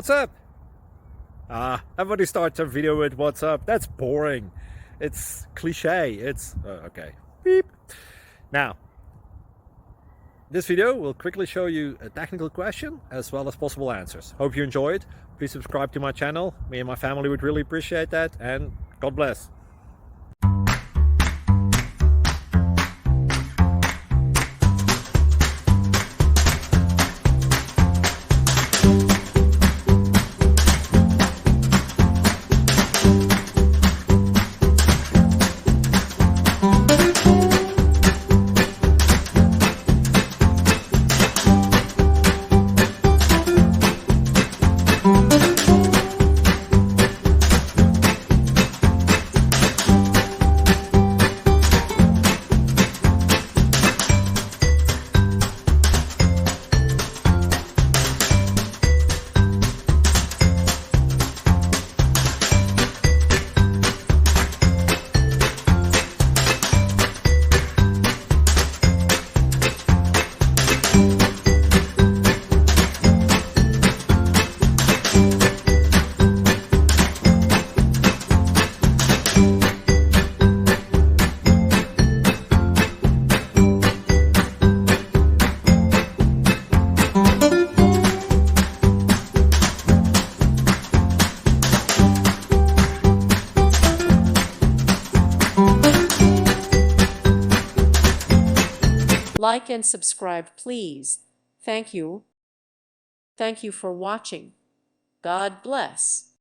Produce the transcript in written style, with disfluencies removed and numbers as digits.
what's up? Everybody starts a video with what's up. That's boring. It's cliche. It's okay. Beep. Now, this video will quickly show you a technical question as well as possible answers. Hope you enjoy it. Please subscribe to my channel. Me and my family would really appreciate that, and God bless. Like and subscribe, please. Thank you. Thank you for watching. God bless.